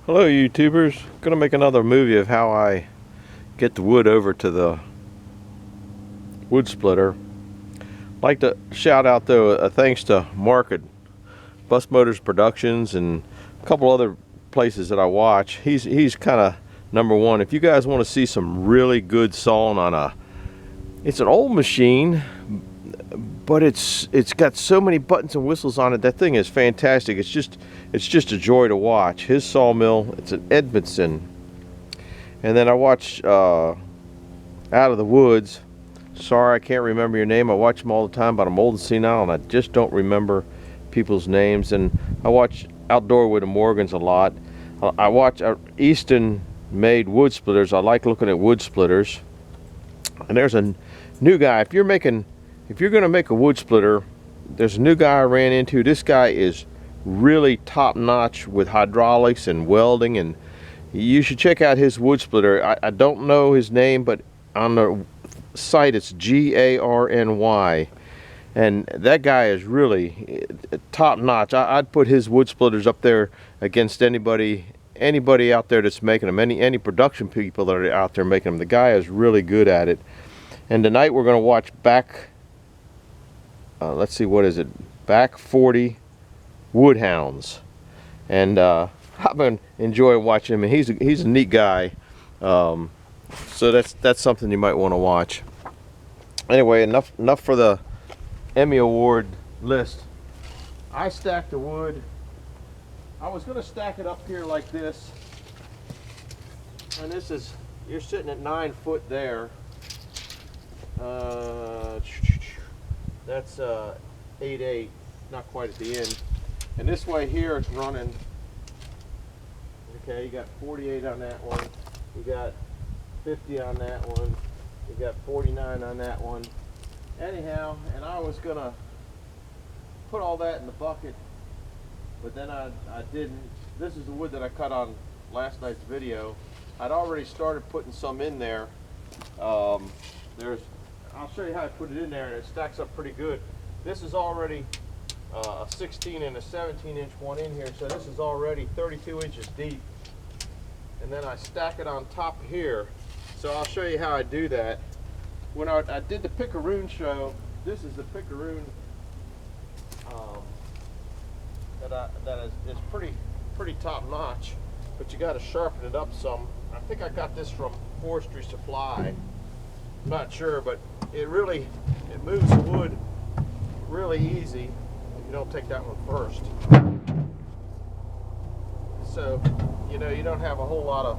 Hello YouTubers, gonna make another movie of how I get the wood over to the wood splitter. Like to shout out though a thanks to Mark at Bus Motors Productions and a couple other places that I watch. He's kind of number one. If you guys want to see some really good sawing on it's an old machine, but it's got so many buttons and whistles on it. That thing is fantastic. It's just a joy to watch. His sawmill, it's an Edmondson. And then I watch Out of the Woods. Sorry, I can't remember your name. I watch them all the time, but I'm old and senile, and I just don't remember people's names. And I watch Outdoor with the Morgans a lot. I watch Easton-made wood splitters. I like looking at wood splitters. And there's a new guy. If you're going to make a wood splitter, there's a new guy I ran into. This guy is really top-notch with hydraulics and welding, and you should check out his wood splitter. I don't know his name, but on the site it's Garny, and that guy is really top-notch. I'd put his wood splitters up there against anybody out there that's making them, any production people that are out there making them. The guy is really good at it. And tonight we're going to watch let's see, what is it? Back 40 Woodhounds. And I've been enjoying watching him, and he's a neat guy. So that's something you might want to watch. Anyway, enough for the Emmy Award list. I stacked the wood. I was going to stack it up here like this, and you're sitting at 9 foot there. That's 8/8, not quite at the end. And this way here it's running. Okay, you got 48 on that one. You got 50 on that one. You got 49 on that one. Anyhow, and I was gonna put all that in the bucket, but then I didn't. This is the wood that I cut on last night's video. I'd already started putting some in there. I'll show you how I put it in there, and it stacks up pretty good. This is already a 16 and a 17-inch one in here, so this is already 32 inches deep. And then I stack it on top here. So I'll show you how I do that. When I did the picaroon show, this is the picaroon that is pretty top notch, but you got to sharpen it up some. I think I got this from Forestry Supply. I'm not sure, but it moves the wood really easy if you don't take that one first. So, you don't have a whole lot of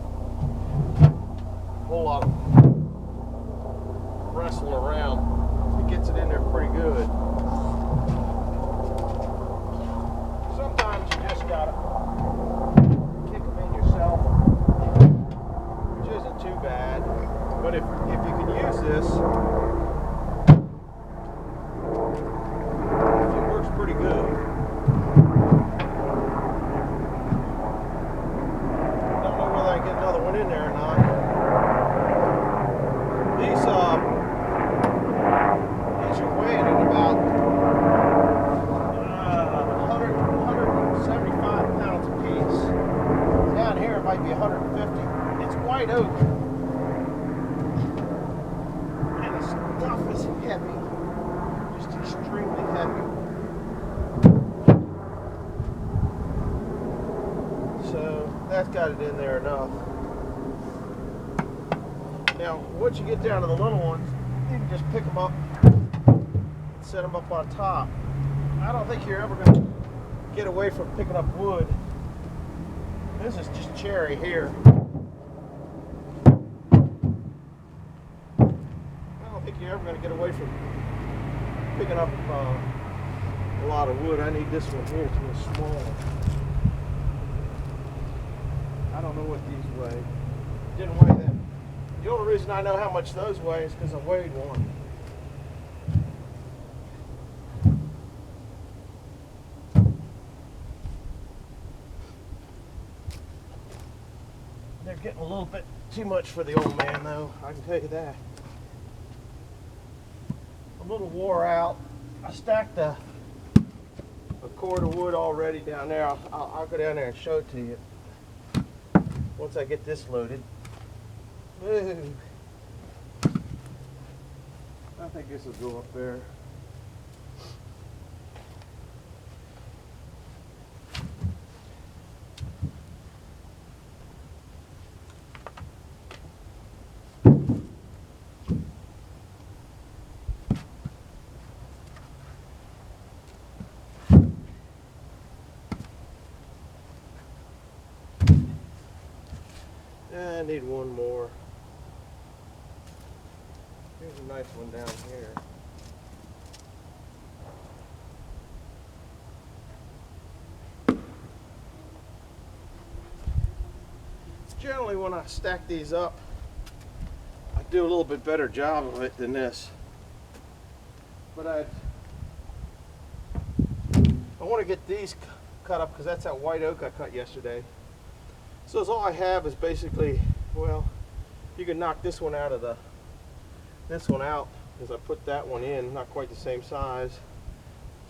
wrestle around. It gets it in there pretty good. Sometimes you just gotta kick them in yourself, which isn't too bad. But if you can use this, it works pretty good. Don't know whether I can get another one in there or not. These are weighing at about 175 pounds a piece. Down here it might be 150. It's white oak. Stuff is heavy, just extremely heavy. So that's got it in there enough. Now, once you get down to the little ones, you can just pick them up and set them up on top. I don't think you're ever going to get away from picking up wood. This is just cherry here. You're ever going to get away from picking up a lot of wood. I need this one here. It's a little small. I don't know what these weigh. Didn't weigh them. The only reason I know how much those weigh is because I weighed one. They're getting a little bit too much for the old man, though. I can tell you that. A little wore out. I stacked a cord of wood already down there. I'll go down there and show it to you. once I get this loaded. Woo. I think this will go up there. I need one more. Here's a nice one down here. Generally when I stack these up, I do a little bit better job of it than this. But I want to get these cut up because that's that white oak I cut yesterday. So all I have is basically, well, you can knock this one out of this one out as I put that one in, not quite the same size.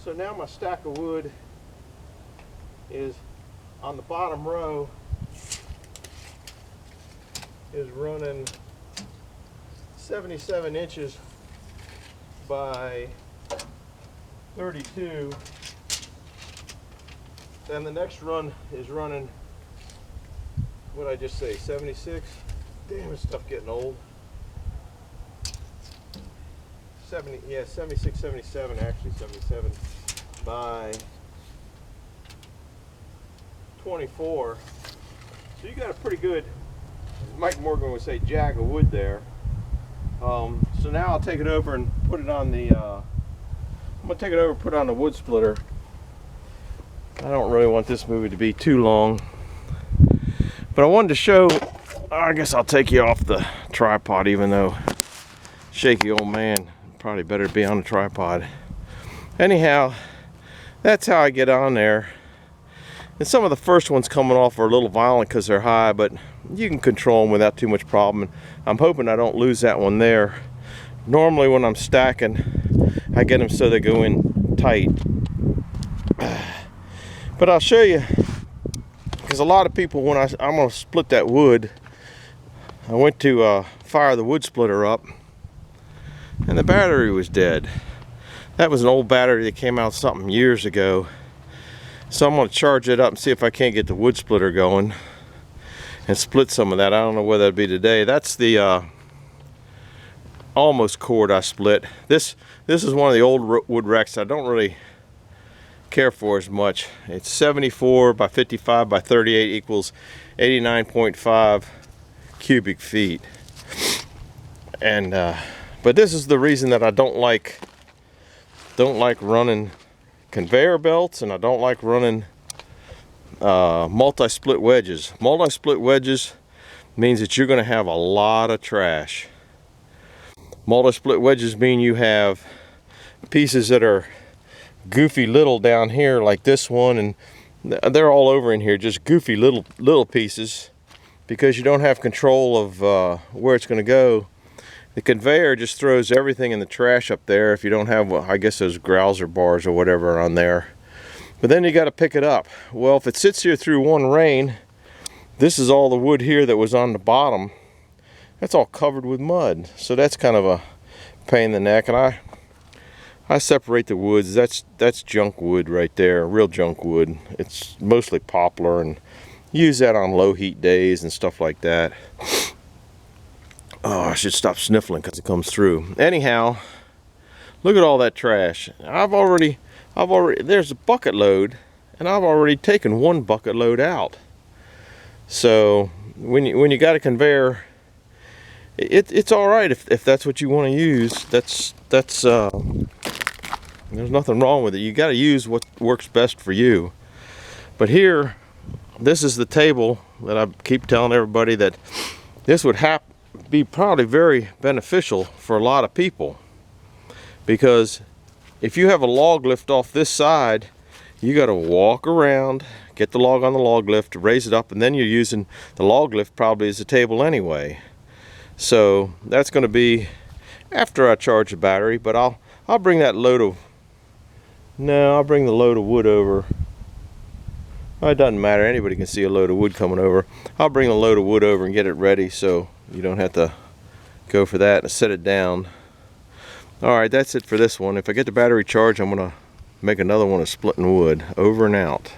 So now my stack of wood is on the bottom row is running 77 inches by 32. Then the next run is running, what did I just say, 76? Damn, this stuff getting old. 70, yeah, 76, 77, actually 77 by 24. So you got a pretty good, Mike Morgan would say, jag of wood there. So now I'll take it over and put it on the, I'm gonna take it over and put it on the wood splitter. I don't really want this movie to be too long. But I wanted to show, I guess I'll take you off the tripod, even though shaky old man, probably better be on the tripod. Anyhow, that's how I get on there. And some of the first ones coming off are a little violent because they're high, but you can control them without too much problem. And I'm hoping I don't lose that one there. Normally when I'm stacking, I get them so they go in tight. But I'll show you, because a lot of people, when I'm going to split that wood, I went to fire the wood splitter up and the battery was dead. That was an old battery that came out something years ago. So I'm going to charge it up and see if I can't get the wood splitter going and split some of that. I don't know whether that'd be today. That's the almost cord I split. This is one of the old wood racks I don't really care for as much. It's 74 by 55 by 38 equals 89.5 cubic feet. And but this is the reason that I don't like running conveyor belts, and I don't like running multi-split wedges. Multi-split wedges means that you're going to have a lot of trash. Multi-split wedges mean you have pieces that are goofy little down here like this one, and they're all over in here, just goofy little pieces, because you don't have control of where it's going to go. The conveyor just throws everything in the trash up there if you don't have, well, I guess those grouser bars or whatever on there. But then you got to pick it up. Well, if it sits here through one rain, this is all the wood here that was on the bottom. That's all covered with mud. So that's kind of a pain in the neck. And I separate the woods. That's junk wood right there, real junk wood. It's mostly poplar, and use that on low heat days and stuff like that. Oh, I should stop sniffling because it comes through. Anyhow, look at all that trash. I've already, there's a bucket load, and I've already taken one bucket load out. So when you got a conveyor, it's all right if that's what you want to use. That's there's nothing wrong with it. You got to use what works best for you. But here, this is the table that I keep telling everybody that this would be probably very beneficial for a lot of people, because if you have a log lift off this side, you got to walk around, get the log on the log lift, raise it up, and then you're using the log lift probably as a table anyway. So that's going to be after I charge the battery, but I'll bring that load of, no, I'll bring the load of wood over Well, it doesn't matter. Anybody can see a load of wood coming over. I'll bring a load of wood over and get it ready so you don't have to go for that and set it down. Alright, that's it for this one. If I get the battery charged, I'm going to make another one of splitting wood. Over and out.